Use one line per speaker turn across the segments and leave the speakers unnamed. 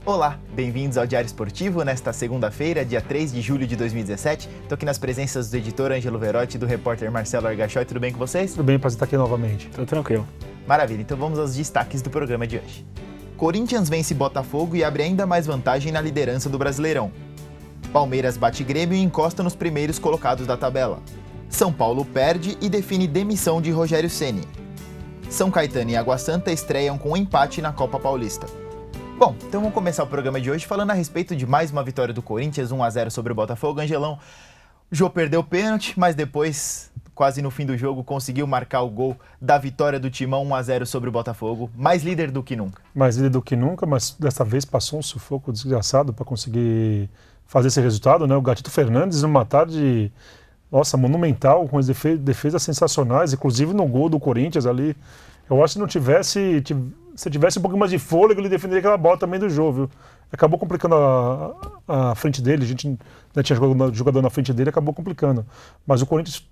Olá, bem-vindos ao Diário Esportivo nesta segunda-feira, dia 3 de julho de 2017. Estou aqui nas presenças do editor Ângelo Verotti e do repórter Marcelo Argachoy. Tudo bem com vocês?
Tudo bem, prazer estar aqui novamente.
Tudo tranquilo.
Maravilha, então vamos aos destaques do programa de hoje. Corinthians vence Botafogo e abre ainda mais vantagem na liderança do Brasileirão. Palmeiras bate Grêmio e encosta nos primeiros colocados da tabela. São Paulo perde e define demissão de Rogério Ceni. São Caetano e Água Santa estreiam com um empate na Copa Paulista. Bom, então vamos começar o programa de hoje falando a respeito de mais uma vitória do Corinthians, 1-0 sobre o Botafogo. Angelão, o Jô perdeu o pênalti, mas depois, quase no fim do jogo, conseguiu marcar o gol da vitória do Timão, 1-0 sobre o Botafogo. Mais líder do que nunca.
Mais líder do que nunca, mas dessa vez passou um sufoco desgraçado para conseguir fazer esse resultado, né? O Gatito Fernandes, numa tarde, nossa, monumental, com as defesas sensacionais, inclusive no gol do Corinthians ali. Eu acho que não tivesse... Se tivesse um pouquinho mais de fôlego, ele defenderia aquela bola também do jogo, viu? Acabou complicando a frente dele, a gente né, tinha jogador na frente dele, acabou complicando. Mas o Corinthians,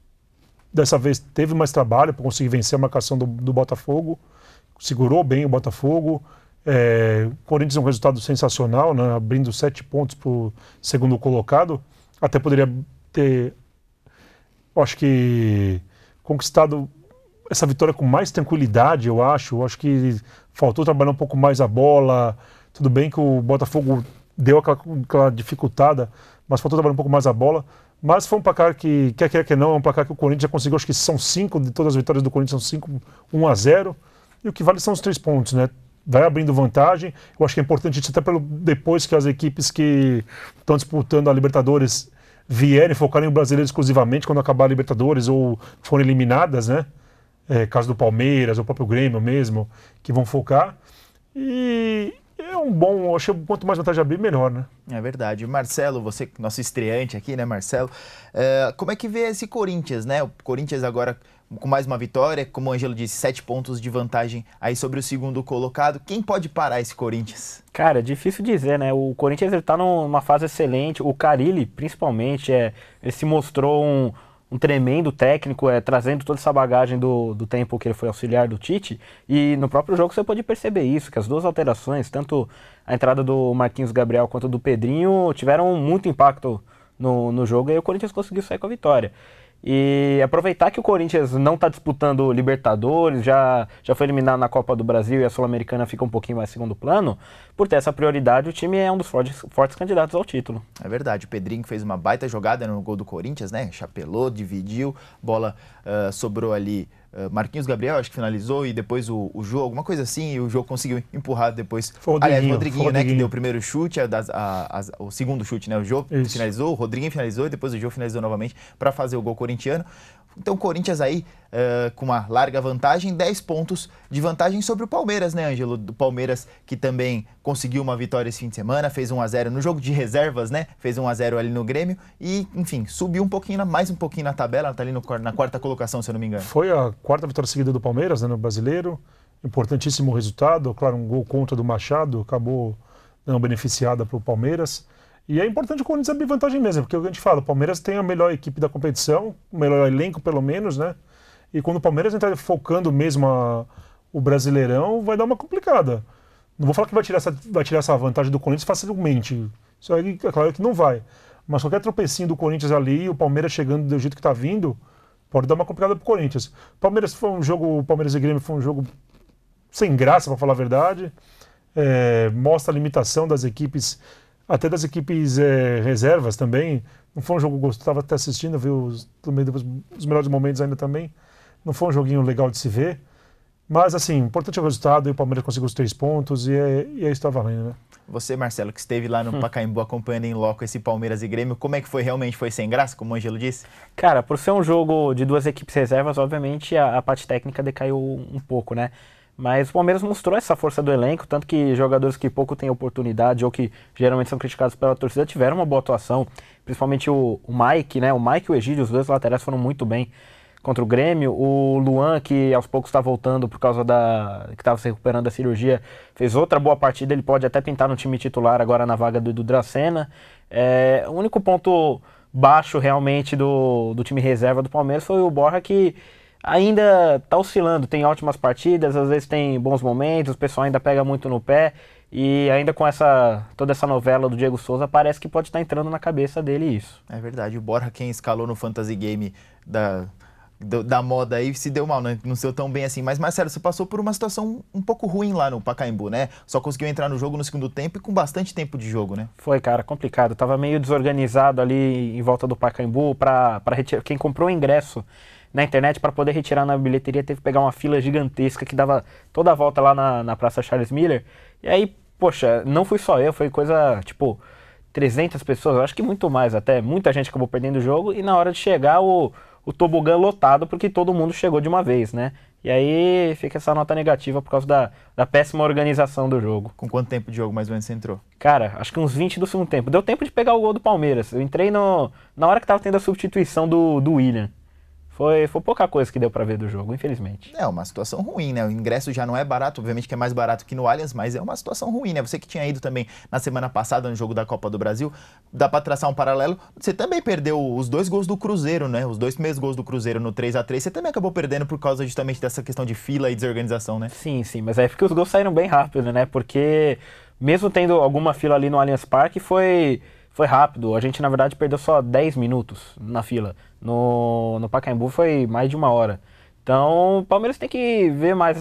dessa vez, teve mais trabalho para conseguir vencer a marcação do Botafogo, segurou bem o Botafogo. O Corinthians é um resultado sensacional, né, abrindo 7 pontos para o segundo colocado. Até poderia ter, acho que, conquistado essa vitória com mais tranquilidade, eu acho. Eu acho que faltou trabalhar um pouco mais a bola. Tudo bem que o Botafogo deu aquela dificultada, mas faltou trabalhar um pouco mais a bola. Mas foi um placar que, quer que não, é um placar que o Corinthians já conseguiu. Acho que são 5, de todas as vitórias do Corinthians são 5, 1-0. E o que vale são os 3 pontos, né? Vai abrindo vantagem. Eu acho que é importante isso até depois que as equipes que estão disputando a Libertadores vierem focarem no brasileiro exclusivamente quando acabar a Libertadores ou forem eliminadas, né? Caso do Palmeiras, ou o próprio Grêmio mesmo, que vão focar. E é um bom, acho que quanto mais vantagem abrir, melhor, né?
É verdade. Marcelo, você, nosso estreante aqui, né, Marcelo? Como é que vê esse Corinthians, né? O Corinthians agora com mais uma vitória, como o Ângelo disse, 7 pontos de vantagem aí sobre o segundo colocado. Quem pode parar esse Corinthians?
Cara, é difícil dizer, né? O Corinthians ele tá numa fase excelente. O Carille, principalmente, ele se mostrou um tremendo técnico, trazendo toda essa bagagem do tempo que ele foi auxiliar do Tite, e no próprio jogo você pode perceber isso, que as duas alterações, tanto a entrada do Marquinhos Gabriel quanto do Pedrinho, tiveram muito impacto no jogo, e aí o Corinthians conseguiu sair com a vitória. E aproveitar que o Corinthians não está disputando Libertadores, já foi eliminado na Copa do Brasil e a Sul-Americana fica um pouquinho mais segundo plano, por ter essa prioridade, o time é um dos fortes candidatos ao título. É verdade, o Pedrinho fez uma baita jogada no gol do Corinthians, né? Chapelou, dividiu, bola sobrou ali. Marquinhos Gabriel, acho que finalizou, e depois o Jô, alguma coisa assim, e o Jô conseguiu empurrar depois.
Foi o
Rodriguinho, né, que deu o primeiro chute, o segundo chute, né, o Jô finalizou, o Rodriguinho finalizou, e depois o Jô finalizou novamente para fazer o gol corintiano. Então o Corinthians aí, com uma larga vantagem, 10 pontos de vantagem sobre o Palmeiras, né, Ângelo? Do Palmeiras, que também conseguiu uma vitória esse fim de semana, fez 1-0 no jogo de reservas, né? Fez 1-0 ali no Grêmio e, enfim, subiu mais um pouquinho na tabela, tá ali na quarta colocação, se eu não me engano.
Foi a quarta vitória seguida do Palmeiras, né, no Brasileiro. Importantíssimo resultado, claro, um gol contra do Machado, acabou dando beneficiada para o Palmeiras. E é importante o Corinthians abrir vantagem mesmo, porque o que a gente fala, o Palmeiras tem a melhor equipe da competição, o melhor elenco pelo menos, né? E quando o Palmeiras entrar focando mesmo o Brasileirão, vai dar uma complicada. Não vou falar que vai tirar essa vantagem do Corinthians facilmente, isso aí é claro que não vai. Mas qualquer tropecinho do Corinthians ali, o Palmeiras chegando do jeito que está vindo, pode dar uma complicada pro Corinthians. Palmeiras e Grêmio foi um jogo sem graça, para falar a verdade. Mostra a limitação das equipes, até das equipes reservas também. Não foi um jogo gostoso, estava até assistindo, vi os melhores momentos ainda também. Não foi um joguinho legal de se ver. Mas, assim, importante é o resultado, e o Palmeiras conseguiu os 3 pontos, e é isso que está valendo, né?
Você, Marcelo, que esteve lá no Pacaembu acompanhando em loco esse Palmeiras e Grêmio, como é que foi? Realmente foi sem graça, como o Ângelo disse?
Cara, por ser um jogo de duas equipes reservas, obviamente a parte técnica decaiu um pouco, né? Mas o Palmeiras mostrou essa força do elenco, tanto que jogadores que pouco têm oportunidade ou que geralmente são criticados pela torcida tiveram uma boa atuação, principalmente o Mike, né? O Mike e o Egídio, os dois laterais foram muito bem contra o Grêmio. O Luan, que aos poucos está voltando por causa que estava se recuperando da cirurgia, fez outra boa partida, ele pode até pintar no time titular agora na vaga do Dracena. O único ponto baixo realmente do time reserva do Palmeiras foi o Borja, que ainda tá oscilando, tem ótimas partidas, às vezes tem bons momentos, o pessoal ainda pega muito no pé, e ainda com toda essa novela do Diego Souza, parece que pode estar entrando na cabeça dele isso.
É verdade, o Borja, quem escalou no Fantasy Game da moda aí, se deu mal, né? Não saiu tão bem assim. Mas, Marcelo, você passou por uma situação um pouco ruim lá no Pacaembu, né? Só conseguiu entrar no jogo no segundo tempo e com bastante tempo de jogo, né?
Foi, cara, complicado. Tava meio desorganizado ali em volta do Pacaembu para retirar. Quem comprou o ingresso na internet para poder retirar na bilheteria teve que pegar uma fila gigantesca que dava toda a volta lá na Praça Charles Miller. E aí, poxa, não fui só eu, foi coisa, tipo, 300 pessoas, acho que muito mais até. Muita gente acabou perdendo o jogo e na hora de chegar o tobogã lotado porque todo mundo chegou de uma vez, né? E aí fica essa nota negativa por causa da péssima organização do jogo.
Com quanto tempo de jogo mais ou menos você entrou?
Cara, acho que uns 20 do segundo tempo. Deu tempo de pegar o gol do Palmeiras. Eu entrei na hora que tava tendo a substituição do William. Foi pouca coisa que deu pra ver do jogo, infelizmente.
É uma situação ruim, né? O ingresso já não é barato, obviamente que é mais barato que no Allianz, mas é uma situação ruim, né? Você que tinha ido também na semana passada no jogo da Copa do Brasil, dá pra traçar um paralelo. Você também perdeu os 2 gols do Cruzeiro, né? Os 2 primeiros gols do Cruzeiro no 3-3, você também acabou perdendo por causa justamente dessa questão de fila e desorganização, né?
Sim, mas é porque os gols saíram bem rápido, né? Porque mesmo tendo alguma fila ali no Allianz Parque, foi rápido. A gente, na verdade, perdeu só 10 minutos na fila. No Pacaembu foi mais de 1 hora. Então, o Palmeiras tem que ver mais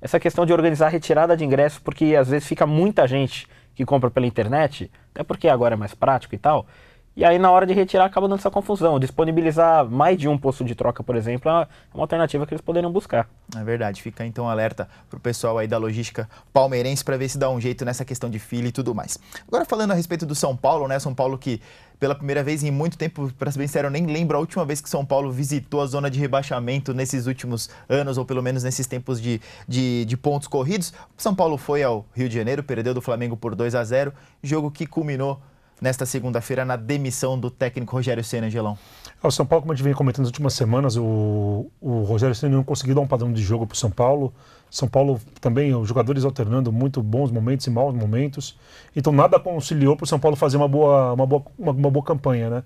essa questão de organizar a retirada de ingressos, porque às vezes fica muita gente que compra pela internet, até porque agora é mais prático e tal. E aí, na hora de retirar, acaba dando essa confusão. Disponibilizar mais de um posto de troca, por exemplo, é uma alternativa que eles poderiam buscar.
É verdade, fica então alerta pro pessoal aí da logística palmeirense para ver se dá um jeito nessa questão de fila e tudo mais. Agora falando a respeito do São Paulo, né? São Paulo que pela primeira vez em muito tempo, para ser bem sincero, eu nem lembro a última vez que São Paulo visitou a zona de rebaixamento nesses últimos anos, ou pelo menos nesses tempos de pontos corridos. São Paulo foi ao Rio de Janeiro, perdeu do Flamengo por 2-0, jogo que culminou nesta segunda-feira na demissão do técnico Rogério Ceni, Angelão.
O São Paulo, como a gente vem comentando nas últimas semanas, o Rogério Ceni não conseguiu dar um padrão de jogo para o São Paulo. São Paulo também, os jogadores alternando muito bons momentos e maus momentos. Então nada conciliou para o São Paulo fazer uma boa campanha, né?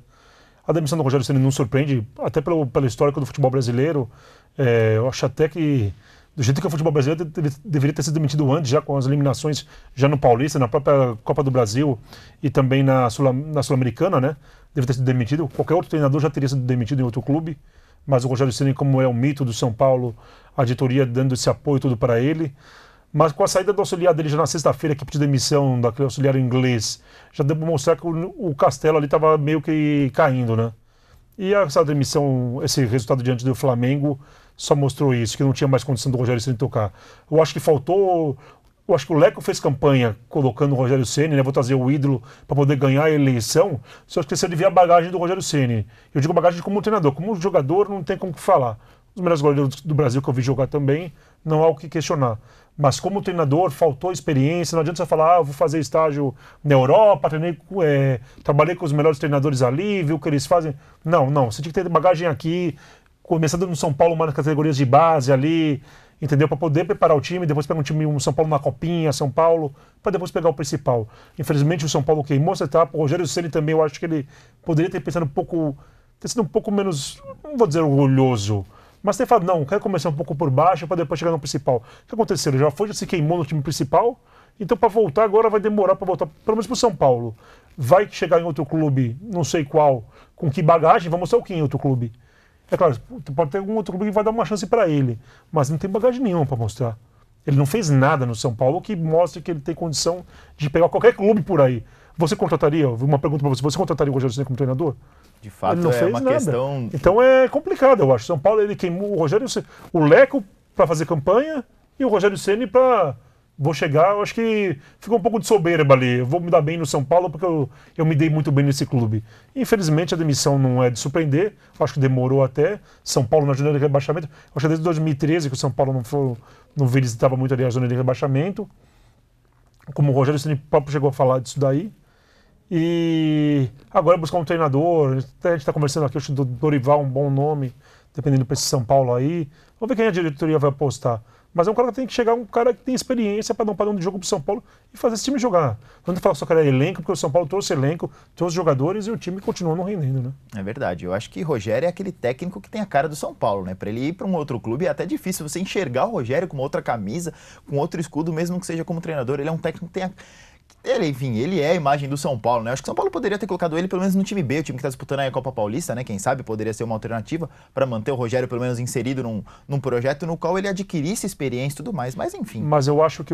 A demissão do Rogério Ceni não surpreende, até pelo histórico do futebol brasileiro. Eu acho até que do jeito que o futebol brasileiro deveria ter sido demitido antes, já com as eliminações já no Paulista, na própria Copa do Brasil e também na Sul-Americana, né? Deve ter sido demitido. Qualquer outro treinador já teria sido demitido em outro clube, mas o Rogério Ceni, como é o mito do São Paulo, a diretoria dando esse apoio tudo para ele. Mas com a saída do auxiliar dele já na sexta-feira, que pediu demissão daquele auxiliar inglês, já deu para mostrar que o castelo ali estava meio que caindo, né? E essa demissão, esse resultado diante do Flamengo, só mostrou isso, que não tinha mais condição do Rogério Ceni tocar. Eu acho que faltou. Eu acho que o Leco fez campanha colocando o Rogério Ceni, né? Vou trazer o ídolo para poder ganhar a eleição. Só esqueceu de ver a bagagem do Rogério Ceni. Eu digo bagagem como treinador, como jogador não tem como falar. Os melhores goleiros do Brasil que eu vi jogar também, não há o que questionar. Mas como treinador, faltou experiência. Não adianta você falar, eu vou fazer estágio na Europa, trabalhei com os melhores treinadores ali, vi o que eles fazem. Não. Você tinha que ter bagagem aqui, começando no São Paulo, nas categorias de base ali, entendeu? Para poder preparar o time, depois pegar um São Paulo na Copinha, São Paulo, para depois pegar o principal. Infelizmente o São Paulo queimou essa etapa. O Rogério Ceni também, eu acho que ele poderia ter sido um pouco menos, não vou dizer orgulhoso, mas ter falado, não, quero começar um pouco por baixo para depois chegar no principal. O que aconteceu? Ele já se queimou no time principal, então para voltar agora vai demorar para voltar, pelo menos para o São Paulo. Vai chegar em outro clube, não sei qual, com que bagagem, vai mostrar o que em outro clube? É claro, pode ter algum outro clube que vai dar uma chance para ele, mas não tem bagagem nenhuma para mostrar. Ele não fez nada no São Paulo que mostre que ele tem condição de pegar qualquer clube por aí. Você contrataria, uma pergunta para você contrataria o Rogério Ceni como treinador?
De fato,
ele não fez
uma
nada.
questão...
Então é complicado, eu acho. São Paulo, ele queimou o Rogério Ceni, o Leco para fazer campanha e o Rogério Ceni para... Vou chegar, eu acho que ficou um pouco de soberba ali. Eu vou me dar bem no São Paulo porque eu me dei muito bem nesse clube. Infelizmente a demissão não é de surpreender, acho que demorou até. São Paulo na janela de rebaixamento, acho que desde 2013 que o São Paulo não visitava muito ali a zona de rebaixamento. Como o Rogério Ceni próprio chegou a falar disso daí. E agora buscar um treinador, a gente está conversando aqui, acho que o Dorival é um bom nome, dependendo para esse São Paulo aí. Vamos ver quem a diretoria vai apostar. Mas é um cara que tem que chegar, um cara que tem experiência para dar um padrão de jogo pro São Paulo e fazer esse time jogar. Não tem que falar só que era elenco, porque o São Paulo trouxe elenco, trouxe jogadores e o time continua não rendendo, né?
É verdade. Eu acho que Rogério é aquele técnico que tem a cara do São Paulo, né? Para ele ir para um outro clube é até difícil você enxergar o Rogério com uma outra camisa, com outro escudo, mesmo que seja como treinador. Ele é um técnico que tem a... ele é a imagem do São Paulo, né? Acho que o São Paulo poderia ter colocado ele pelo menos no time B, o time que está disputando aí a Copa Paulista, né? Quem sabe poderia ser uma alternativa para manter o Rogério pelo menos inserido num projeto no qual ele adquirisse experiência e tudo mais, mas enfim.
Mas eu acho que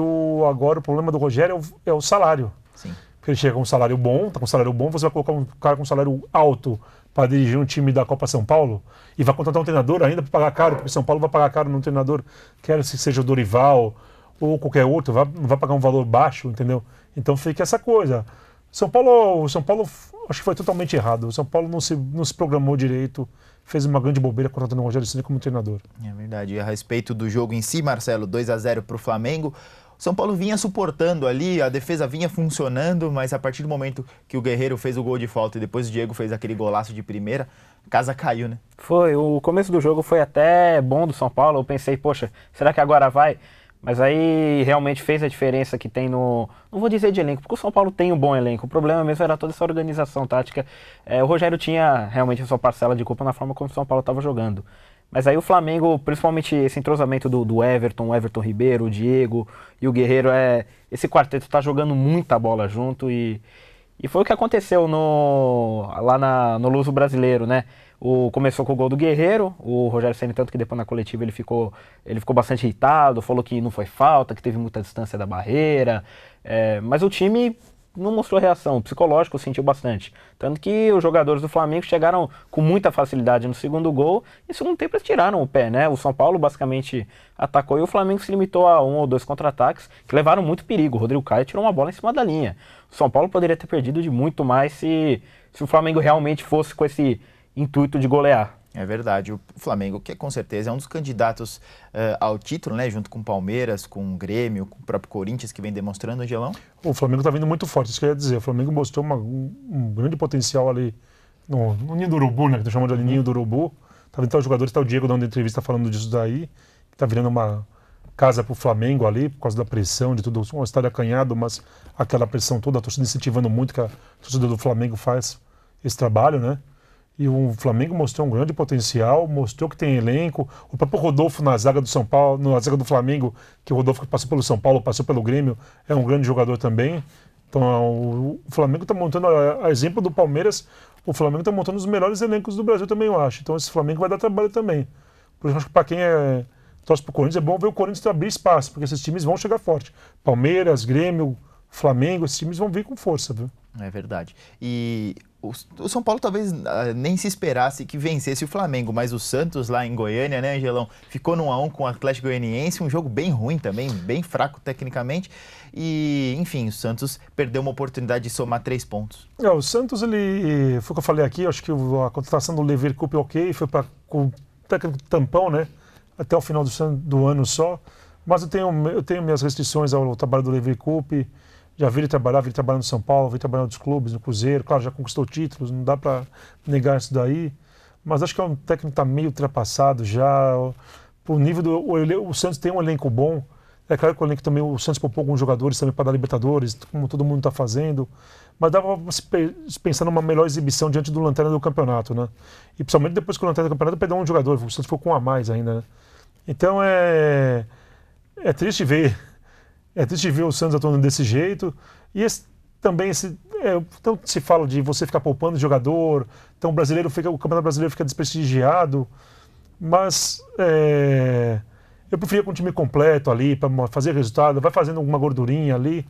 agora o problema do Rogério é o salário.
Sim.
Porque ele chega com um salário bom, tá com um salário bom, você vai colocar um cara com um salário alto para dirigir um time da Copa São Paulo e vai contratar um treinador ainda para pagar caro, porque São Paulo vai pagar caro num treinador, quer se seja o Dorival ou qualquer outro, não vai pagar um valor baixo, entendeu? Então fica essa coisa. São Paulo acho que foi totalmente errado. O São Paulo não se programou direito, fez uma grande bobeira contratando o Rogério Ceni como treinador.
É verdade. E a respeito do jogo em si, Marcelo, 2-0 para o Flamengo. O São Paulo vinha suportando ali, a defesa vinha funcionando, mas a partir do momento que o Guerreiro fez o gol de falta e depois o Diego fez aquele golaço de primeira, a casa caiu, né?
Foi, o começo do jogo foi até bom do São Paulo. Eu pensei, poxa, será que agora vai? Mas aí realmente fez a diferença que tem no... Não vou dizer de elenco, porque o São Paulo tem um bom elenco. O problema mesmo era toda essa organização tática. O Rogério tinha realmente a sua parcela de culpa na forma como o São Paulo estava jogando. Mas aí o Flamengo, principalmente esse entrosamento do Everton, o Everton Ribeiro, o Diego e o Guerreiro, esse quarteto está jogando muita bola junto e foi o que aconteceu lá no Luso Brasileiro, né? Começou com o gol do Guerreiro, o Rogério Ceni, tanto que depois na coletiva ele ficou bastante irritado, falou que não foi falta, que teve muita distância da barreira, mas o time não mostrou reação, o psicológico sentiu bastante. Tanto que os jogadores do Flamengo chegaram com muita facilidade no segundo gol e no segundo tempo eles tiraram o pé, né? O São Paulo basicamente atacou e o Flamengo se limitou a 1 ou 2 contra-ataques que levaram muito perigo. O Rodrigo Caio tirou uma bola em cima da linha. O São Paulo poderia ter perdido de muito mais se o Flamengo realmente fosse com esse intuito de golear.
É verdade, o Flamengo, que com certeza é um dos candidatos ao título, né, junto com o Palmeiras, com o Grêmio, com o próprio Corinthians, que vem demonstrando, Angelão.
O Flamengo está vindo muito forte, isso que eu ia dizer. O Flamengo mostrou um grande potencial ali no Ninho do Urubu, né, que estão chamando de Ninho do Urubu. Tá vendo os jogadores, está o Diego dando entrevista falando disso daí, que está virando uma casa para o Flamengo ali, por causa da pressão, de tudo, um estádio acanhado, mas aquela pressão toda, a torcida incentivando muito que a torcida do Flamengo faz esse trabalho, né? E o Flamengo mostrou um grande potencial, mostrou que tem elenco. O próprio Rodolfo na zaga do São Paulo, na zaga do Flamengo, que o Rodolfo passou pelo São Paulo, passou pelo Grêmio, é um grande jogador também. Então o Flamengo está montando, a exemplo do Palmeiras, o Flamengo está montando os melhores elencos do Brasil também, eu acho. Então esse Flamengo vai dar trabalho também. Por isso, acho que para quem torce pro Corinthians, é bom ver o Corinthians abrir espaço, porque esses times vão chegar forte. Palmeiras, Grêmio, Flamengo, esses times vão vir com força, viu?
É verdade. E o São Paulo talvez nem se esperasse que vencesse o Flamengo, mas o Santos lá em Goiânia, né, Angelão, ficou no 1-1 com o Atlético Goianiense, um jogo bem ruim também, bem fraco tecnicamente. E, enfim, o Santos perdeu uma oportunidade de somar 3 pontos.
O Santos, ele, foi o que eu falei aqui, acho que a contratação do Lever Cup ok, foi com o técnico tampão, né, até o final do ano só. Mas eu tenho minhas restrições ao trabalho do Lever Cup. Já vi ele trabalhar no São Paulo, vi ele trabalhar nos clubes, no Cruzeiro. Claro, já conquistou títulos, não dá para negar isso daí. Mas acho que é um técnico que está meio ultrapassado já. Por nível o Santos tem um elenco bom. É claro que o elenco também, o Santos poupou alguns jogadores também para dar Libertadores, como todo mundo está fazendo. Mas dá para se pensar numa melhor exibição diante do Lanterna do campeonato, né? E principalmente depois que o Lanterna do campeonato perdeu um jogador, o Santos ficou com um a mais ainda, né? Então é triste ver. É triste ver o Santos atuando desse jeito. E então se fala de você ficar poupando jogador, então o Campeonato Brasileiro fica desprestigiado. Mas eu preferia com um time completo ali, para fazer resultado, vai fazendo alguma gordurinha ali.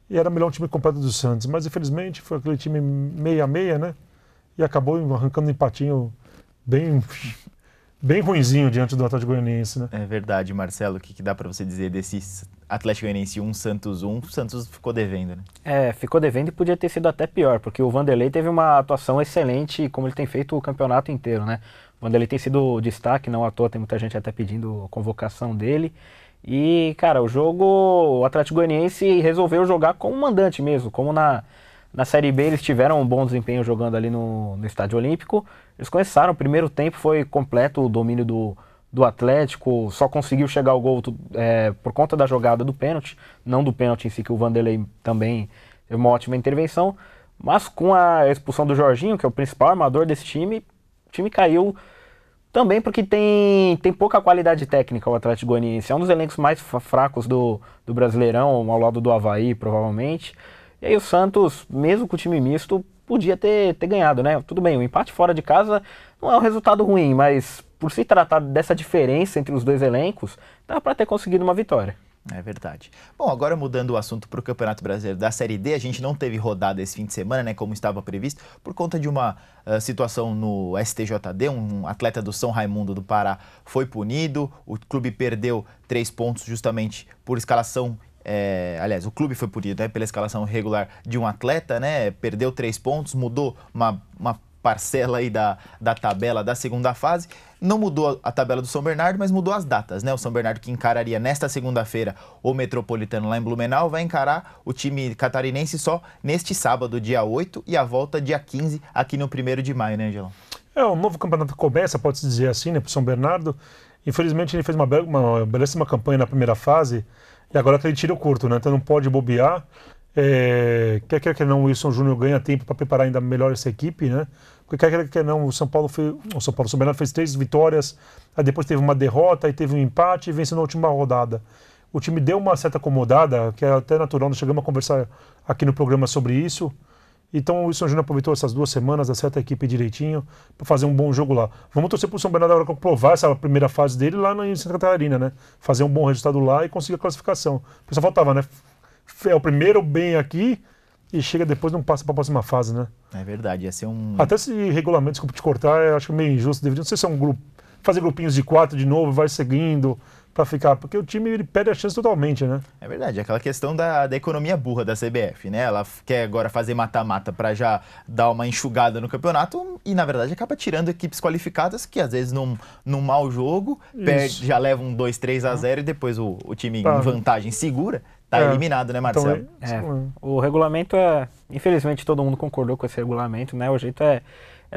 E era melhor um time completo do Santos. Mas infelizmente foi aquele time meia a meia, né? E acabou arrancando um empatinho bem ruinzinho diante do Atlético Goianiense, né?
É verdade, Marcelo. O que dá para você dizer desse Atlético Goianiense 1, Santos 1? O Santos ficou devendo, né?
Ficou devendo e podia ter sido até pior, porque o Vanderlei teve uma atuação excelente, como ele tem feito o campeonato inteiro, né? O Vanderlei tem sido destaque, não à toa, tem muita gente até pedindo a convocação dele. E, cara, o Atlético Goianiense resolveu jogar como mandante mesmo, como na Série B eles tiveram um bom desempenho jogando ali no Estádio Olímpico. Eles começaram, o primeiro tempo foi completo o domínio do do Atlético, só conseguiu chegar ao gol por conta da jogada do pênalti, não do pênalti em si, que o Vanderlei também teve uma ótima intervenção, mas com a expulsão do Jorginho, que é o principal armador desse time, o time caiu também porque tem pouca qualidade técnica o Atlético Goianiense. É um dos elencos mais fracos do Brasileirão, ao lado do Avaí, provavelmente. E aí o Santos, mesmo com o time misto, podia ter ganhado, né? Tudo bem, o empate fora de casa não é um resultado ruim, mas por se tratar dessa diferença entre os dois elencos, dá para ter conseguido uma vitória.
É verdade. Bom, agora mudando o assunto para o Campeonato Brasileiro da Série D, a gente não teve rodada esse fim de semana, né, como estava previsto, por conta de uma situação no STJD, um atleta do São Raimundo do Pará foi punido, o clube perdeu 3 pontos justamente por escalação, aliás, o clube foi punido, né, pela escalação irregular de um atleta, né, perdeu 3 pontos, mudou uma parcela aí da tabela da segunda fase. Não mudou a tabela do São Bernardo, mas mudou as datas, né? O São Bernardo, que encararia nesta segunda-feira o Metropolitano lá em Blumenau, vai encarar o time catarinense só neste sábado, dia 8, e a volta dia 15 aqui no 1º de maio, né, Angelão?
O novo campeonato começa, pode-se dizer assim, né, para o São Bernardo. Infelizmente ele fez uma belíssima campanha na primeira fase e agora tem tiro curto, né? Então não pode bobear. Quer não, o Wilson Júnior ganha tempo para preparar ainda melhor essa equipe, né? Porque quer não, o São Bernardo fez 3 vitórias, aí depois teve uma derrota, aí teve um empate e venceu na última rodada. O time deu uma certa acomodada, que é até natural, nós chegamos a conversar aqui no programa sobre isso. Então o Wilson Júnior aproveitou essas 2 semanas, acerta a equipe direitinho, para fazer um bom jogo lá. Vamos torcer para o São Bernardo agora provar essa primeira fase dele lá em Santa Catarina, né? Fazer um bom resultado lá e conseguir a classificação. Só faltava, né? É o primeiro bem aqui e chega depois não passa para a próxima fase, né?
É verdade, ia ser um...
Até esse regulamento, desculpa te cortar, eu acho meio injusto. Deveria, não sei se é um grupo, fazer grupinhos de 4 de novo, vai seguindo para ficar, porque o time ele perde a chance totalmente, né?
É verdade, aquela questão da economia burra da CBF, né? Ela quer agora fazer mata-mata para já dar uma enxugada no campeonato e, na verdade, acaba tirando equipes qualificadas que, às vezes, num mau jogo, perde, já leva um 2-3-0 e depois o time em vantagem segura. Tá eliminado, né, Marcelo?
O regulamento infelizmente todo mundo concordou com esse regulamento, né? O jeito é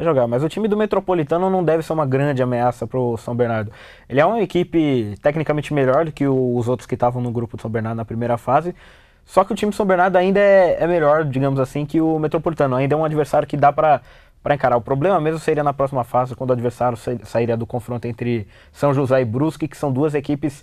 jogar. Mas o time do Metropolitano não deve ser uma grande ameaça pro São Bernardo. Ele é uma equipe tecnicamente melhor do que os outros que estavam no grupo do São Bernardo na primeira fase. Só que o time do São Bernardo ainda é melhor, digamos assim, que o Metropolitano. Ainda é um adversário que dá para encarar. O problema mesmo seria na próxima fase, quando o adversário sairia do confronto entre São José e Brusque, que são 2 equipes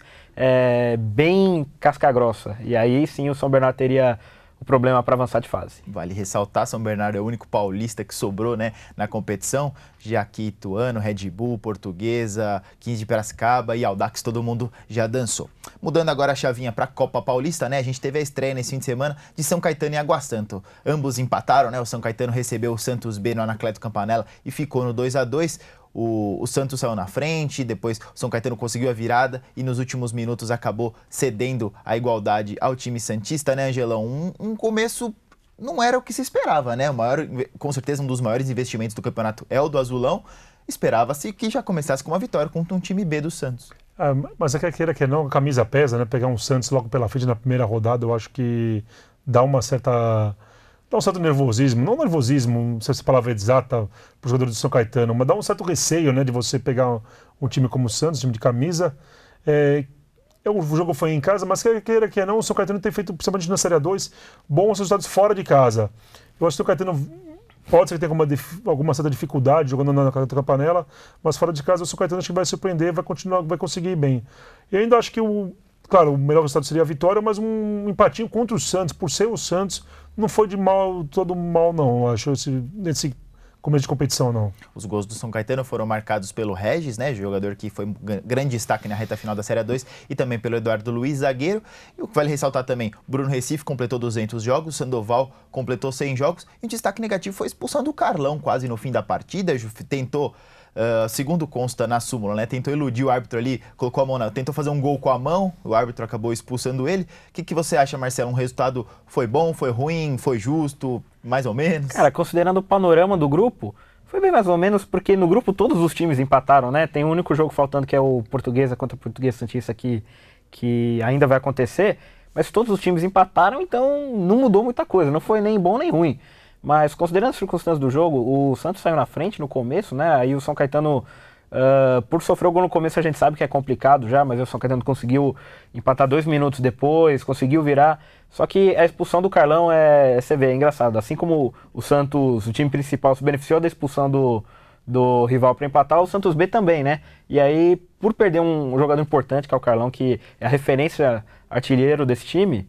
bem casca-grossa. E aí sim o São Bernardo teria o problema para avançar de fase.
Vale ressaltar, São Bernardo é o único paulista que sobrou, né, na competição, já que Ituano, Red Bull, Portuguesa, 15 de Piracicaba e Audax, todo mundo já dançou. Mudando agora a chavinha para a Copa Paulista, né, a gente teve a estreia nesse fim de semana de São Caetano e Água Santa. Ambos empataram, né, o São Caetano recebeu o Santos B no Anacleto Campanella e ficou no 2-2. O Santos saiu na frente, depois o São Caetano conseguiu a virada e nos últimos minutos acabou cedendo a igualdade ao time santista, né, Angelão? Um começo não era o que se esperava, né? Com certeza um dos maiores investimentos do campeonato é o do Azulão. Esperava-se que já começasse com uma vitória contra um time B do Santos.
Mas queira que não, a camisa pesa, né? Pegar um Santos logo pela frente na primeira rodada, eu acho que dá um certo nervosismo, não nervosismo, não sei se a palavra é exata para os jogadores do São Caetano, mas dá um certo receio, né, de você pegar um time como o Santos, time de camisa. O jogo foi em casa, mas queira que não, o São Caetano tem feito, principalmente na Série A2, bons resultados fora de casa. Eu acho que o São Caetano pode ser que tenha alguma certa dificuldade jogando na Campanella, mas fora de casa o São Caetano acho que vai surpreender, vai conseguir ir bem. E ainda acho que claro, o melhor resultado seria a vitória, mas um empatinho contra o Santos, por ser o Santos, não foi todo mal, não, acho, nesse começo de competição, não.
Os gols do São Caetano foram marcados pelo Regis, né, jogador que foi um grande destaque na reta final da Série A2, e também pelo Eduardo Luiz, zagueiro. E o que vale ressaltar também, Bruno Recife completou 200 jogos, Sandoval completou 100 jogos, e o destaque negativo foi a expulsão do Carlão, quase no fim da partida, tentou... segundo consta na súmula, né? Tentou iludir o árbitro ali, colocou a mão tentou fazer um gol com a mão, o árbitro acabou expulsando ele. O que você acha, Marcelo? Um resultado foi bom, foi ruim, foi justo, mais ou menos?
Cara, considerando o panorama do grupo, foi bem mais ou menos, porque no grupo todos os times empataram, né? Tem um único jogo faltando, que é o Portuguesa contra o Portuguesa Santista, que ainda vai acontecer, mas todos os times empataram, então não mudou muita coisa, não foi nem bom nem ruim. Mas considerando as circunstâncias do jogo, o Santos saiu na frente no começo, né? Aí o São Caetano Por sofrer o gol no começo a gente sabe que é complicado já, mas o São Caetano conseguiu empatar 2 minutos depois, conseguiu virar. Só que a expulsão do Carlão você vê, é engraçado. Assim como o Santos, o time principal, se beneficiou da expulsão do rival para empatar, o Santos B também, né? E aí, por perder um jogador importante, que é o Carlão, que é a referência artilheiro desse time,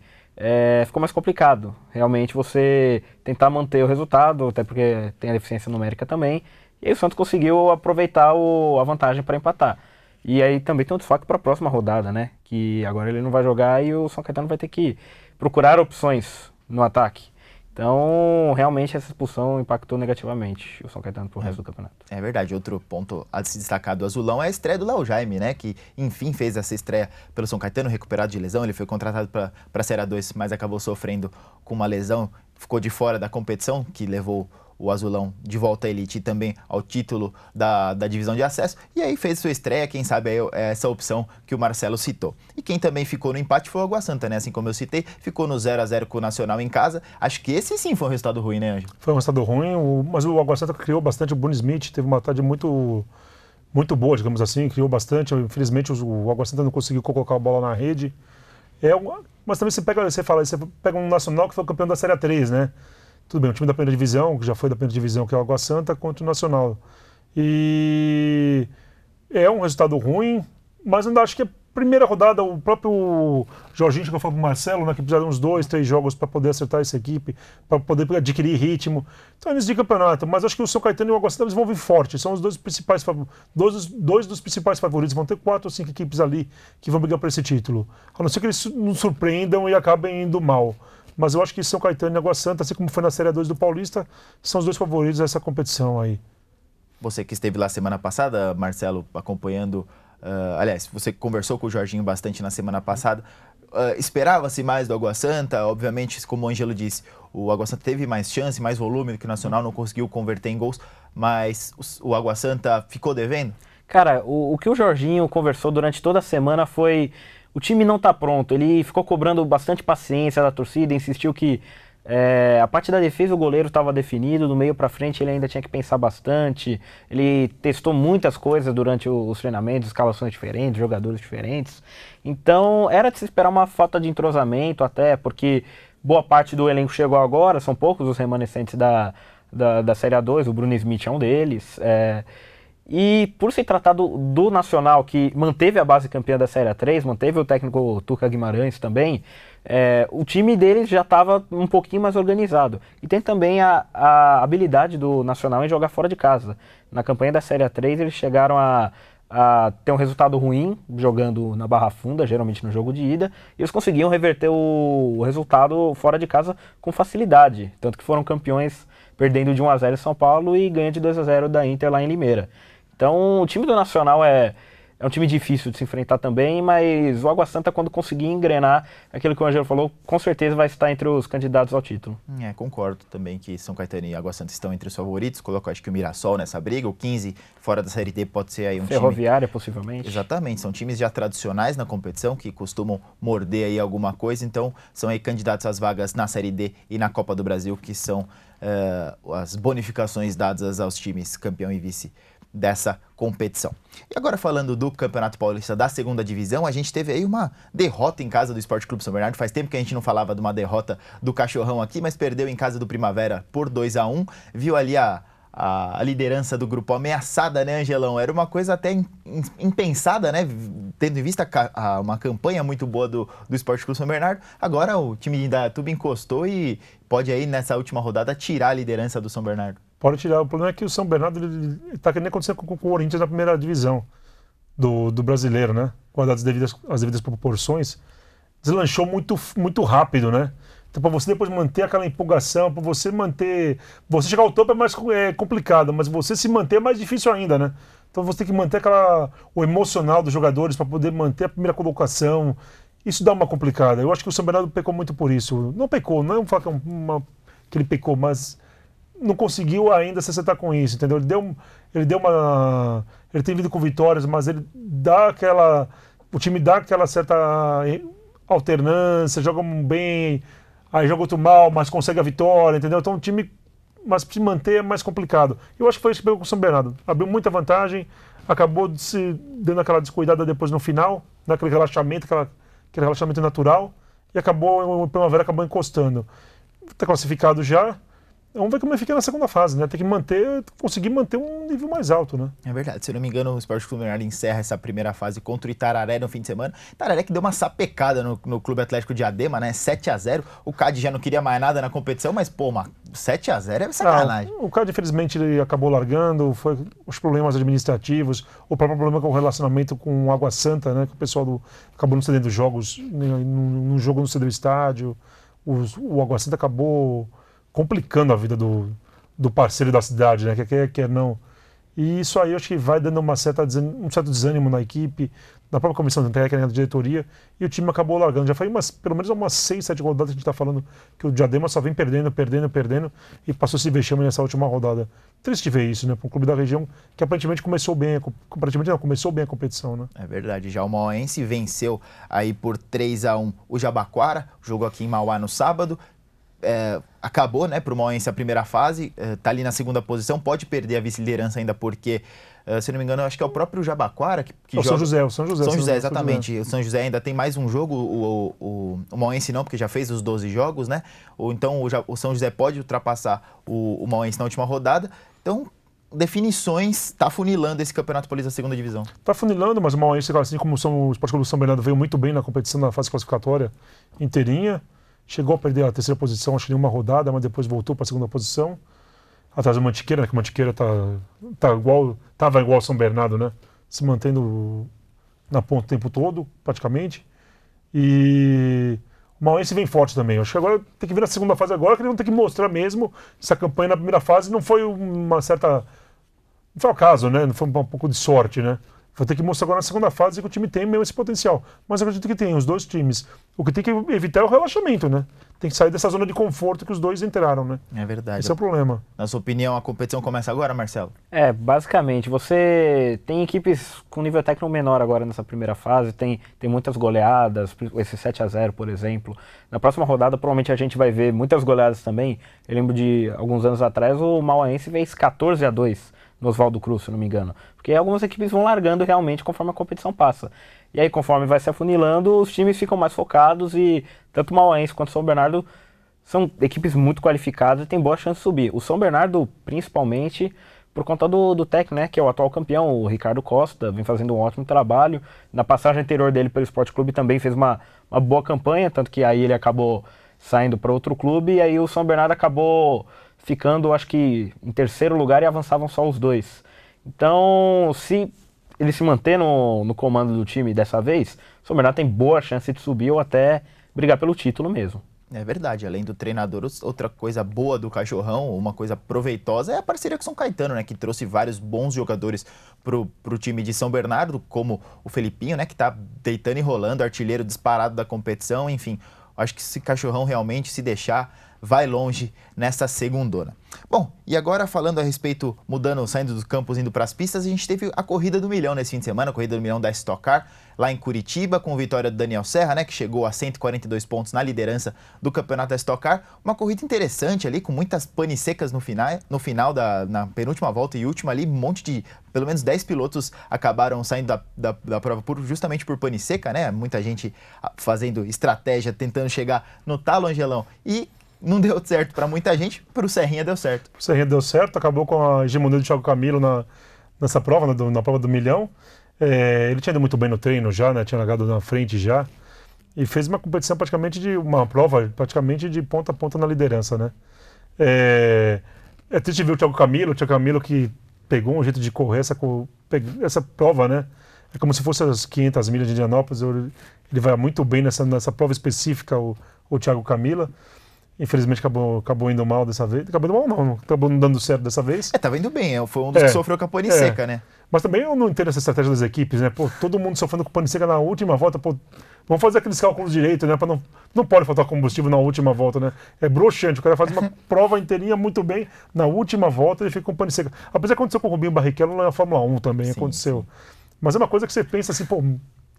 ficou mais complicado. Realmente você tentar manter o resultado, até porque tem a deficiência numérica também. E aí o Santos conseguiu aproveitar a vantagem para empatar. E aí também tem um desfalque para a próxima rodada, né? Que agora ele não vai jogar e o São Caetano vai ter que procurar opções no ataque. Então, realmente, essa expulsão impactou negativamente o São Caetano pro resto do campeonato.
É verdade. Outro ponto a se destacar do Azulão é a estreia do Léo Jaime, né? Que, enfim, fez essa estreia pelo São Caetano, recuperado de lesão. Ele foi contratado para a Série A2, mas acabou sofrendo com uma lesão. Ficou de fora da competição, que levou o Azulão de volta à elite e também ao título da divisão de acesso. E aí fez sua estreia, quem sabe é essa opção que o Marcelo citou. E quem também ficou no empate foi o Água Santa, né? Assim como eu citei, ficou no 0-0 com o Nacional em casa. Acho que esse sim foi um resultado ruim, né, Ângelo?
Foi um resultado ruim, mas o Água Santa criou bastante. O Bruno Smith teve uma tarde muito boa, digamos assim, criou bastante. Infelizmente o Água Santa não conseguiu colocar a bola na rede. Mas também você pega um Nacional que foi campeão da Série A3, né? Tudo bem, o time da primeira divisão, que já foi da primeira divisão, que é o Água Santa, contra o Nacional. E é um resultado ruim, mas ainda acho que a primeira rodada, o próprio Jorginho chegou a falar pro Marcelo, né, que precisaria uns 2, 3 jogos para poder acertar essa equipe, para poder adquirir ritmo. Então é início de campeonato, mas acho que o São Caetano e o Água Santa eles vão vir fortes, são os dois principais dois dos principais favoritos, vão ter 4 ou 5 equipes ali que vão brigar por esse título. A não ser que eles nos surpreendam e acabem indo mal. Mas eu acho que São Caetano e Água Santa, assim como foi na Série 2 do Paulista, são os dois favoritos dessa competição aí.
Você que esteve lá semana passada, Marcelo, acompanhando... aliás, você conversou com o Jorginho bastante na semana passada. Esperava-se mais do Água Santa? Obviamente, como o Ângelo disse, o Água Santa teve mais chance, mais volume do que o Nacional, não conseguiu converter em gols, mas o Água Santa ficou devendo?
Cara, o que o Jorginho conversou durante toda a semana foi... O time não está pronto, ele ficou cobrando bastante paciência da torcida, insistiu que a parte da defesa o goleiro estava definido, do meio para frente ele ainda tinha que pensar bastante, ele testou muitas coisas durante os treinamentos, escalações diferentes, jogadores diferentes, então era de se esperar uma falta de entrosamento até, porque boa parte do elenco chegou agora, são poucos os remanescentes da Série A2, o Bruno Smith é um deles, e por se tratar do Nacional, que manteve a base campeã da Série A3, manteve o técnico Tuca Guimarães também, o time deles já estava um pouquinho mais organizado. E tem também a habilidade do Nacional em jogar fora de casa. Na campanha da Série A3 eles chegaram a ter um resultado ruim jogando na Barra Funda, geralmente no jogo de ida, e eles conseguiam reverter o resultado fora de casa com facilidade. Tanto que foram campeões perdendo de 1-0 em São Paulo e ganhando de 2-0 da Inter lá em Limeira. Então, o time do Nacional é um time difícil de se enfrentar também, mas o Água Santa, quando conseguir engrenar, aquilo que o Ângelo falou, com certeza vai estar entre os candidatos ao título.
Concordo também que São Caetano e Água Santa estão entre os favoritos. Coloco, acho que o Mirassol nessa briga, o 15 fora da Série D pode ser aí um
Ferroviária,
time...
possivelmente.
Exatamente, são times já tradicionais na competição, que costumam morder aí alguma coisa, então são aí candidatos às vagas na Série D e na Copa do Brasil, que são as bonificações dadas aos times campeão e vice dessa competição. E agora falando do Campeonato Paulista da segunda divisão, a gente teve aí uma derrota em casa do Sport Clube São Bernardo. Faz tempo que a gente não falava de uma derrota do Cachorrão aqui, mas perdeu em casa do Primavera por 2-1. Viu ali a liderança do grupo ameaçada, né, Angelão? Era uma coisa até impensada, né? Tendo em vista uma campanha muito boa do Sport Clube São Bernardo. Agora o time de Indaiatuba encostou e pode aí nessa última rodada tirar a liderança do São Bernardo.
Pode tirar. O problema é que o São Bernardo está querendo acontecer com o Corinthians na primeira divisão do brasileiro, né? Guardadas as devidas proporções. Deslanchou muito rápido, né? Então, para você depois manter aquela empolgação, para você manter... Você chegar ao topo é mais complicado, mas você se manter é mais difícil ainda, né? Então você tem que manter o emocional dos jogadores para poder manter a primeira colocação. Isso dá uma complicada. Eu acho que o São Bernardo pecou muito por isso. Não pecou, não é um falar que ele pecou, mas não conseguiu ainda se acertar com isso, entendeu? Ele tem vindo com vitórias, mas o time dá aquela certa alternância, joga bem, aí joga outro mal, mas consegue a vitória, entendeu? Então o time, mas se manter é mais complicado. Eu acho que foi isso que pegou com o São Bernardo. Abriu muita vantagem, acabou se dando aquela descuidada depois no final, naquele relaxamento, aquele relaxamento natural, e o Primavera acabou encostando. Está classificado já. Vamos ver como fica na segunda fase, né? Tem que conseguir manter um nível mais alto, né?
É verdade. Se eu não me engano, o Sport Clube Bernardo encerra essa primeira fase contra o Itararé no fim de semana. Itararé que deu uma sapecada no Clube Atlético Diadema, né? 7-0. O CAD já não queria mais nada na competição, mas, pô, 7-0 é sacanagem.
O CAD, infelizmente, ele acabou largando, foi os problemas administrativos, o próprio problema com o relacionamento com o Água Santa, né? Que o pessoal acabou não cedendo jogos, num jogo não cedeu estádio. O Água Santa acabou complicando a vida do parceiro da cidade, né? Quer não. E isso aí eu acho que vai dando um certo desânimo na equipe, na própria comissão técnica, na diretoria, e o time acabou largando. Já foi pelo menos umas 6, 7 rodadas que a gente está falando que o Diadema só vem perdendo, e passou esse vexame nessa última rodada. Triste ver isso, né? Para um clube da região que aparentemente começou bem a competição, né?
É verdade. Já o Mauaense venceu aí por 3-1 o Jabaquara, jogou aqui em Mauá no sábado. Acabou, né, para o Mauaense a primeira fase, tá ali na segunda posição, pode perder a vice-liderança ainda porque, se não me engano, acho que é o próprio Jabaquara que
joga... São José,
exatamente. O São José ainda tem mais um jogo, o Mauaense não, porque já fez os 12 jogos, né? Então o São José pode ultrapassar o Mauaense na última rodada. Então, definições, tá funilando esse Campeonato Paulista da segunda divisão.
Tá funilando, mas o Mauaense, assim como o Sport Clube São Bernardo, veio muito bem na competição, na fase classificatória inteirinha. Chegou a perder a terceira posição, acho que em uma rodada, mas depois voltou para a segunda posição. Atrás do Mantiqueira, né? Que o Mantiqueira estava igual ao São Bernardo, né? Se mantendo na ponta o tempo todo, praticamente. E o Mauaense vem forte também. Acho que agora tem que vir na segunda fase agora, que eles vão ter que mostrar mesmo se a campanha na primeira fase não foi uma certa... Não foi o caso, né? Não foi um pouco de sorte, né? Vai ter que mostrar agora na segunda fase que o time tem mesmo esse potencial. Mas eu acredito que tem, os dois times. O que tem que evitar é o relaxamento, né? Tem que sair dessa zona de conforto que os dois entraram, né?
É verdade.
Esse é o problema.
Na sua opinião, a competição começa agora, Marcelo?
Basicamente, você tem equipes com nível técnico menor agora nessa primeira fase, tem muitas goleadas, esse 7-0, por exemplo. Na próxima rodada, provavelmente a gente vai ver muitas goleadas também. Eu lembro de alguns anos atrás, o Mauaense fez 14-2 no Oswaldo Cruz, se não me engano. Porque algumas equipes vão largando realmente conforme a competição passa. E aí, conforme vai se afunilando, os times ficam mais focados e tanto o Mauaense quanto o São Bernardo são equipes muito qualificadas e têm boa chance de subir. O São Bernardo, principalmente, por conta do técnico, né, que é o atual campeão, o Ricardo Costa, vem fazendo um ótimo trabalho. Na passagem anterior dele pelo Sport Clube também fez uma boa campanha, tanto que aí ele acabou saindo para outro clube e aí o São Bernardo acabou ficando, acho que, em terceiro lugar e avançavam só os dois. Então, se ele se manter no comando do time dessa vez, o São Bernardo tem boa chance de subir ou até brigar pelo título mesmo.
É verdade, além do treinador, outra coisa boa do Cachorrão, uma coisa proveitosa é a parceria com o São Caetano, né, que trouxe vários bons jogadores pro time de São Bernardo, como o Felipinho, né, que tá deitando e rolando, artilheiro disparado da competição, enfim. Acho que esse Cachorrão realmente, se deixar, vai longe nessa segundona. Bom, e agora falando a respeito, saindo dos campos, indo para as pistas, a gente teve a Corrida do Milhão nesse fim de semana, a Corrida do Milhão da Stock Car, lá em Curitiba, com vitória do Daniel Serra, né, que chegou a 142 pontos na liderança do campeonato da Stock Car. Uma corrida interessante ali, com muitas pane secas no final na penúltima volta e última ali, pelo menos 10 pilotos acabaram saindo da prova justamente por pane seca, né, muita gente fazendo estratégia, tentando chegar no talo, Angelão, e não deu certo para muita gente, para o Serrinha deu certo.
O Serrinha deu certo, acabou com a hegemonia do Thiago Camilo nessa prova, na prova do milhão. Ele tinha ido muito bem no treino já, né? Tinha largado na frente já. E fez uma competição uma prova praticamente de ponta a ponta na liderança, né? É triste ver o Thiago Camilo que pegou um jeito de correr essa prova, né? É como se fosse as 500 milhas de Indianópolis. Ele vai muito bem nessa prova específica, o Thiago Camilo. Infelizmente acabou indo mal dessa vez. Acabou indo mal não acabou não dando certo dessa vez.
Tava indo bem, foi um dos que sofreu com a pane seca, né?
Mas também eu não entendo essa estratégia das equipes, né? Pô, todo mundo sofrendo com pane seca na última volta, pô, vamos fazer aqueles cálculos direito, né? Não pode faltar combustível na última volta, né? É broxante, o cara faz uma prova inteirinha muito bem, na última volta ele fica com pane seca. Apesar que aconteceu com o Rubinho Barrichello na Fórmula 1 também, aconteceu. Sim. Mas é uma coisa que você pensa assim, pô,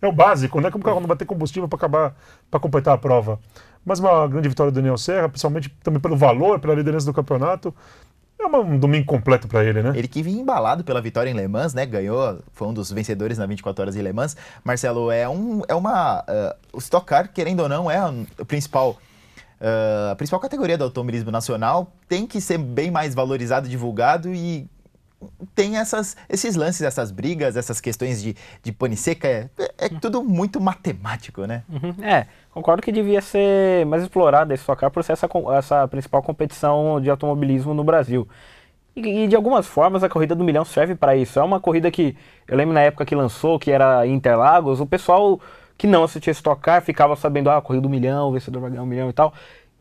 é o básico, né? Como o carro não vai ter combustível para completar a prova. Mas uma grande vitória do Daniel Serra, principalmente também pelo valor, pela liderança do campeonato. É um domingo completo para ele, né?
Ele que vinha embalado pela vitória em Le Mans, né? Ganhou, foi um dos vencedores na 24 horas de Le Mans. Marcelo, o Stock Car, querendo ou não, é a principal categoria do automobilismo nacional, tem que ser bem mais valorizado, divulgado e tem esses lances, essas brigas, essas questões de pane seca, é tudo muito matemático, né?
Concordo que devia ser mais explorada esse Stock Car por ser essa principal competição de automobilismo no Brasil. E de algumas formas a corrida do milhão serve para isso. É uma corrida que, eu lembro na época que lançou, que era em Interlagos, o pessoal que não assistia Stock Car ficava sabendo, a corrida do milhão, o vencedor vai ganhar 1 milhão e tal.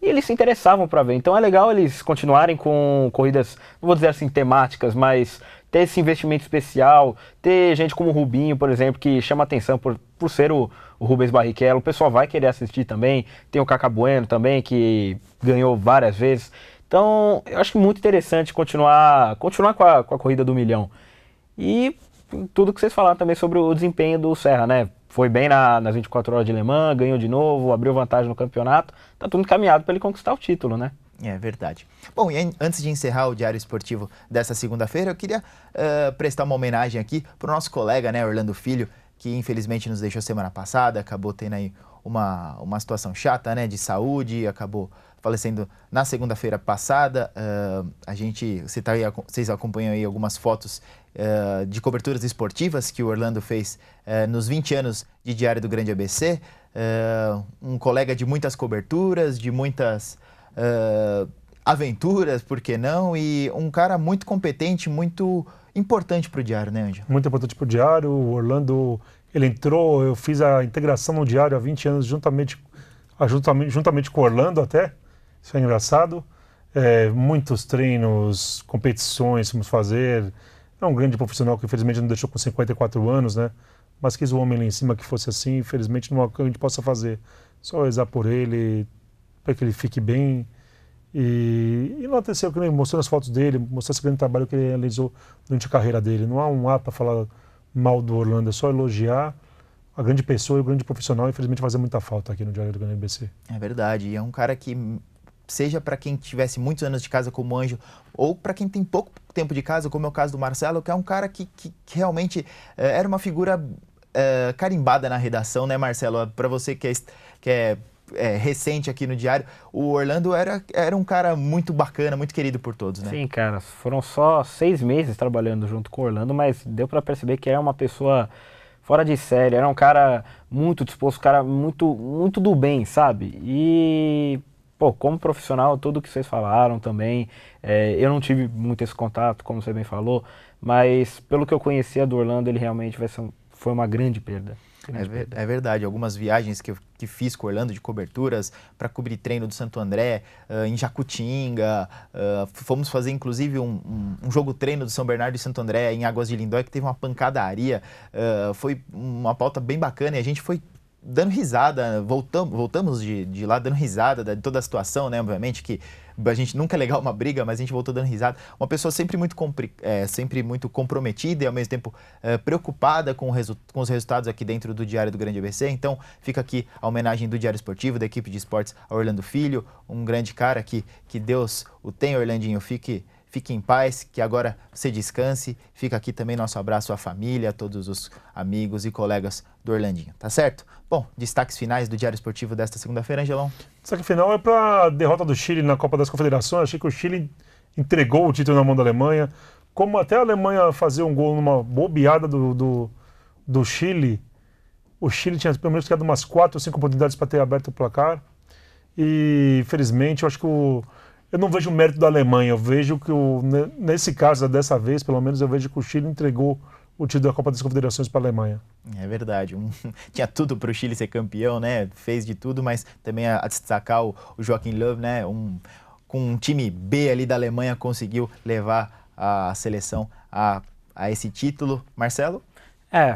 E eles se interessavam para ver. Então é legal eles continuarem com corridas, não vou dizer assim temáticas, mas ter esse investimento especial, ter gente como o Rubinho, por exemplo, que chama atenção por ser o Rubens Barrichello. O pessoal vai querer assistir também. Tem o Cacá Bueno também, que ganhou várias vezes. Então, eu acho muito interessante continuar com a corrida do milhão. E tudo que vocês falaram também sobre o desempenho do Serra, né? Foi bem nas 24 horas de Le Mans, ganhou de novo, abriu vantagem no campeonato. Tá tudo encaminhado para ele conquistar o título, né?
É verdade. Bom, e antes de encerrar o Diário Esportivo dessa segunda-feira, eu queria prestar uma homenagem aqui para o nosso colega, né, Orlando Filho, que infelizmente nos deixou semana passada, acabou tendo aí uma situação chata, né, de saúde, acabou falecendo na segunda-feira passada. Vocês acompanham aí algumas fotos de coberturas esportivas que o Orlando fez nos 20 anos de Diário do Grande ABC. Um colega de muitas coberturas, de muitas aventuras, por que não? E um cara muito competente, muito importante para o Diário, né, Ângelo?
Muito importante para o Diário. O Orlando, ele entrou, eu fiz a integração no Diário há 20 anos juntamente com o Orlando até. Isso é engraçado. Muitos treinos, competições fomos fazer. É um grande profissional que infelizmente não deixou com 54 anos, né? Mas quis o homem lá em cima que fosse assim. Infelizmente não é o que a gente possa fazer. Só rezar por ele, para que ele fique bem. E enaltecer o que ele mostrou nas fotos dele, mostrar esse grande trabalho que ele realizou durante a carreira dele. Não há um ar para falar mal do Orlando, é só elogiar a grande pessoa e o grande profissional. Infelizmente fazer muita falta aqui no Diário do Grande ABC.
É verdade, e é um cara que, seja para quem tivesse muitos anos de casa como o Ângelo, ou para quem tem pouco tempo de casa, como é o caso do Marcelo, que é um cara que realmente era uma figura carimbada na redação, né, Marcelo? Para você que é recente aqui no Diário, o Orlando era um cara muito bacana, muito querido por todos, né?
Sim, cara, foram só 6 meses trabalhando junto com o Orlando, mas deu para perceber que é uma pessoa fora de série, era um cara muito disposto, um cara muito, muito do bem, sabe? E, como profissional, tudo que vocês falaram também, eu não tive muito esse contato, como você bem falou, mas pelo que eu conhecia do Orlando, ele realmente foi uma grande perda.
É verdade, algumas viagens que fiz com o Orlando de coberturas para cobrir treino do Santo André, em Jacutinga, fomos fazer inclusive um jogo treino do São Bernardo e Santo André em Águas de Lindóia que teve uma pancadaria, foi uma pauta bem bacana e a gente foi dando risada, voltamos de lá dando risada de toda a situação, né? Obviamente que a gente nunca é legal uma briga, mas a gente voltou dando risada. Uma pessoa sempre muito comprometida e ao mesmo tempo preocupada com os resultados aqui dentro do Diário do Grande ABC. Então fica aqui a homenagem do Diário Esportivo, da equipe de esportes a Orlando Filho, um grande cara que Deus o tenha, Orlandinho, fique em paz, que agora você descanse. Fica aqui também nosso abraço à família, a todos os amigos e colegas do Orlandinho, tá certo? Bom, destaques finais do Diário Esportivo desta segunda-feira, Angelão.
Destaque final é para a derrota do Chile na Copa das Confederações. Achei que o Chile entregou o título na mão da Alemanha. Como até a Alemanha fazer um gol numa bobeada do Chile, o Chile tinha pelo menos criado umas 4 ou 5 oportunidades para ter aberto o placar. E, infelizmente, eu acho que eu não vejo o mérito da Alemanha. Eu vejo que, nesse caso, dessa vez, pelo menos, eu vejo que o Chile entregou o título da Copa das Confederações para a Alemanha.
É verdade. Tinha tudo para o Chile ser campeão, né? Fez de tudo, mas também a destacar o Joachim Löw, né? Com um time B ali da Alemanha, conseguiu levar a seleção a esse título. Marcelo?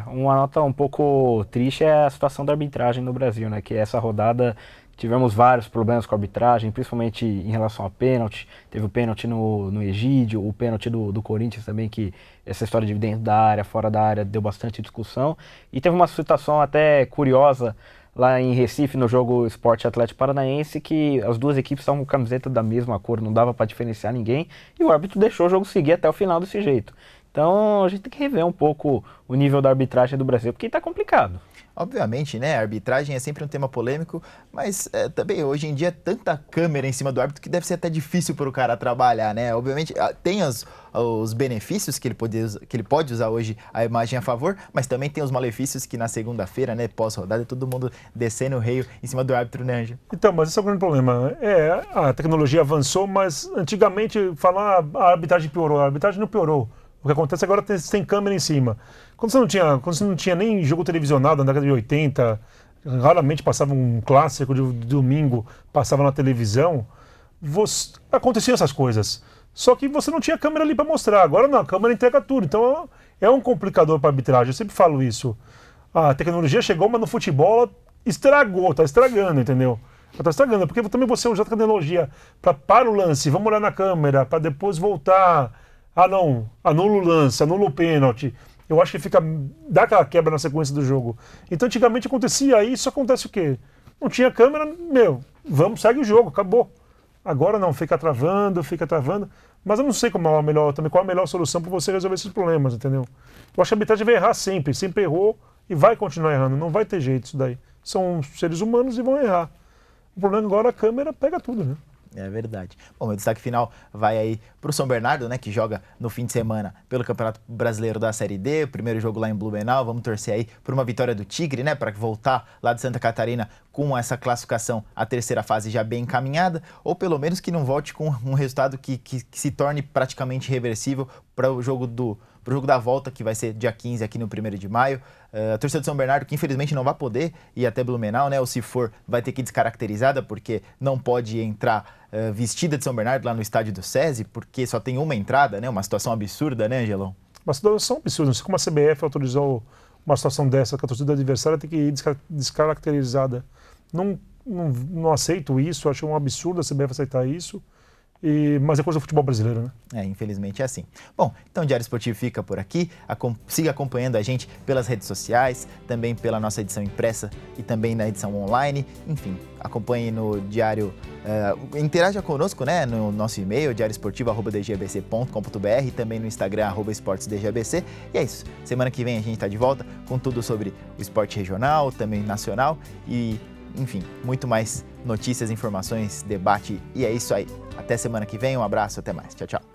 Uma nota um pouco triste é a situação da arbitragem no Brasil, né? Que essa rodada tivemos vários problemas com a arbitragem, principalmente em relação a pênalti. Teve o pênalti no Egídio, o pênalti do Corinthians também, que essa história de dentro da área, fora da área, deu bastante discussão. E teve uma situação até curiosa lá em Recife, no jogo Sport Atlético Paranaense, que as duas equipes estavam com camiseta da mesma cor, não dava para diferenciar ninguém, e o árbitro deixou o jogo seguir até o final desse jeito. Então a gente tem que rever um pouco o nível da arbitragem do Brasil, porque está complicado.
Obviamente, né, a arbitragem é sempre um tema polêmico, mas também hoje em dia é tanta câmera em cima do árbitro que deve ser até difícil para o cara trabalhar, né? Obviamente tem os benefícios que ele pode usar hoje a imagem a favor, mas também tem os malefícios que na segunda-feira, né, pós-rodada, todo mundo descendo o reio em cima do árbitro, né, Ângelo?
Então, mas esse é o grande problema. A tecnologia avançou, mas antigamente falar a arbitragem piorou, a arbitragem não piorou. O que acontece agora tem câmera em cima. Quando você não tinha nem jogo televisionado na década de 80, raramente passava um clássico de domingo, passava na televisão, aconteciam essas coisas. Só que você não tinha câmera ali para mostrar. Agora não, a câmera entrega tudo. Então é um complicador para a arbitragem. Eu sempre falo isso. A tecnologia chegou, mas no futebol ela estragou, está estragando, entendeu? Está estragando, porque também você usa a tecnologia para o lance, vamos olhar na câmera, para depois voltar. Ah não, anula o lance, anula o pênalti. Eu acho que dá aquela quebra na sequência do jogo. Então antigamente acontecia isso, acontece o quê? Não tinha câmera, segue o jogo, acabou. Agora não, fica travando. Mas eu não sei qual é a melhor solução para você resolver esses problemas, entendeu? Eu acho que a arbitragem vai errar sempre errou e vai continuar errando, não vai ter jeito isso daí. São seres humanos e vão errar. O problema agora é a câmera pega tudo, né?
É verdade. Bom, meu destaque final vai aí para o São Bernardo, né, que joga no fim de semana pelo Campeonato Brasileiro da Série D, o primeiro jogo lá em Blumenau. Vamos torcer aí por uma vitória do Tigre, né, para voltar lá de Santa Catarina com essa classificação, a terceira fase já bem encaminhada, ou pelo menos que não volte com um resultado que se torne praticamente reversível para o jogo da volta, que vai ser dia 15 aqui no 1º de maio. A torcida de São Bernardo, que infelizmente não vai poder ir até Blumenau, né? Ou se for, vai ter que ir descaracterizada, porque não pode entrar vestida de São Bernardo lá no estádio do SESI, porque só tem uma entrada, né? Uma situação absurda, né, Angelão?
Uma situação absurda. Não sei como a CBF autorizou uma situação dessa, que a torcida adversária tem que ir descaracterizada. Não aceito isso, acho um absurdo a CBF aceitar isso. Mas é coisa do futebol brasileiro, né?
Infelizmente é assim. Bom, então o Diário Esportivo fica por aqui. Siga acompanhando a gente pelas redes sociais, também pela nossa edição impressa e também na edição online. Enfim, acompanhe no Diário, interaja conosco, né? No nosso e-mail, diarioesportivo@dgbc.com.br, também no Instagram, @esportesdgbc. E é isso. Semana que vem a gente está de volta com tudo sobre o esporte regional, também nacional e, enfim, muito mais notícias, informações, debate. E é isso aí. Até semana que vem, um abraço, até mais. Tchau, tchau.